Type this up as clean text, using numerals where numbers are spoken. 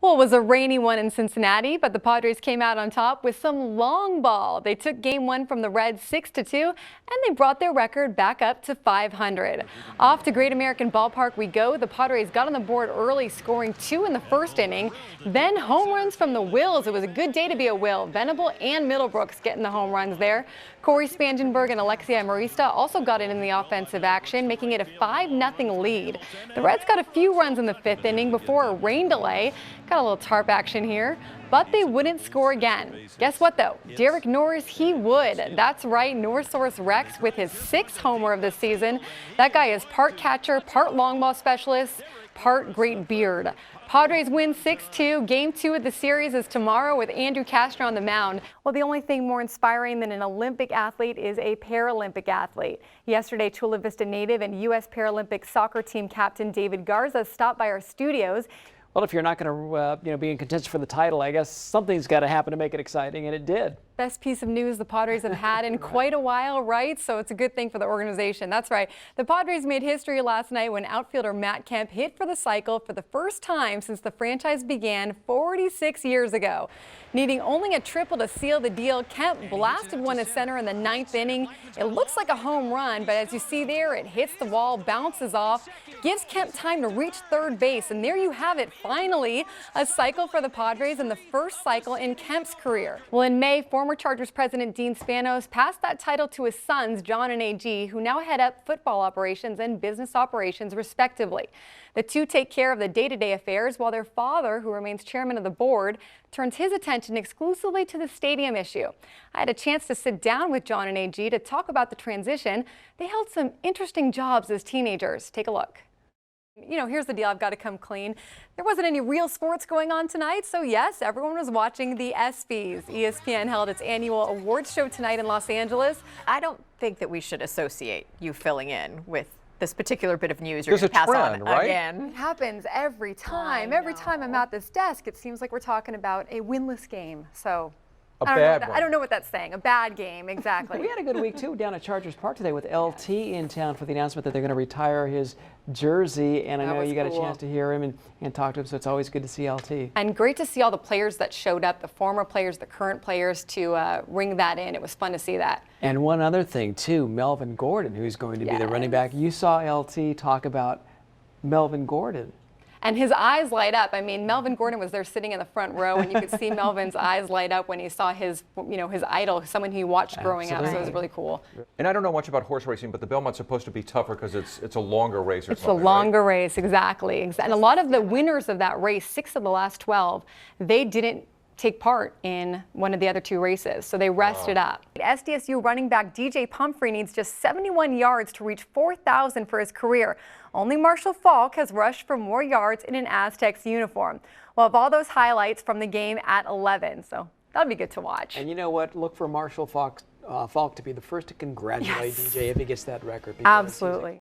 Well, it was a rainy one in Cincinnati, but the Padres came out on top with some long ball. They took game one from the Reds 6-2, and they brought their record back up to 500. Off to Great American Ballpark we go. The Padres got on the board early, scoring 2 in the first inning. Then home runs from the Wills. It was a good day to be a Will. Venable and Middlebrooks getting the home runs there. Corey Spangenberg and Alexei Marista also got in the offensive action, making it a 5-0 lead. The Reds got a few runs in the fifth inning before a rain delay. Got a little tarp action here, but they wouldn't score again. Guess what though? Derek Norris, he would. That's right, Norsaurus Rex with his 6th homer of the season. That guy is part catcher, part long ball specialist, part great beard. Padres win 6-2. Game 2 of the series is tomorrow with Andrew Castro on the mound. Well, the only thing more inspiring than an Olympic athlete is a Paralympic athlete. Yesterday, Chula Vista native and U.S. Paralympic soccer team captain David Garza stopped by our studios. Well, if you're not going to be in contention for the title, I guess something's got to happen to make it exciting, and it did. Best piece of news the Padres have had in quite a while, right? So it's a good thing for the organization. That's right. The Padres made history last night when outfielder Matt Kemp hit for the cycle for the first time since the franchise began 46 years ago. Needing only a triple to seal the deal, Kemp blasted one to center in the 9th inning. It looks like a home run, but as you see there, it hits the wall, bounces off, gives Kemp time to reach third base, and there you have it. Finally, a cycle for the Padres and the first cycle in Kemp's career. Well, in May, former Chargers president Dean Spanos passed that title to his sons, John and AG, who now head up football operations and business operations, respectively. The two take care of the day-to-day affairs, while their father, who remains chairman of the board, turns his attention exclusively to the stadium issue. I had a chance to sit down with John and AG to talk about the transition. They held some interesting jobs as teenagers. Take a look. You know, here's the deal. I've got to come clean. There wasn't any real sports going on tonight, so yes, everyone was watching the ESPYs. ESPN held its annual awards show tonight in Los Angeles. I don't think that we should associate you filling in with this particular bit of news you're going to pass trend, on right? again. It happens every time. Every time I'm at this desk, it seems like we're talking about a winless game. So I don't know what that's saying. A bad game, exactly. We had a good week, too, down at Chargers Park today with LT in town for the announcement that they're going to retire his jersey. And I know you got a chance to hear him and talk to him, so it's always good to see LT. And great to see all the players that showed up, the former players, the current players, to ring that in. It was fun to see that. And one other thing, too, Melvin Gordon, who's going to be the running back. You saw LT talk about Melvin Gordon. And his eyes light up. I mean, Melvin Gordon was there sitting in the front row, and you could see Melvin's eyes light up when he saw his, his idol, someone he watched growing up. So it was really cool. And I don't know much about horse racing, but the Belmont's supposed to be tougher because it's a longer race or something. It's a longer race, exactly. And a lot of the winners of that race, 6 of the last 12, they didn't take part in one of the other 2 races, so they rested up. SDSU running back DJ Pumphrey needs just 71 yards to reach 4,000 for his career. Only Marshall Falk has rushed for more yards in an Aztecs uniform. We'll have all those highlights from the game at 11, so that'll be good to watch. And you know what? Look for Marshall Falk to be the first to congratulate DJ if he gets that record. Absolutely.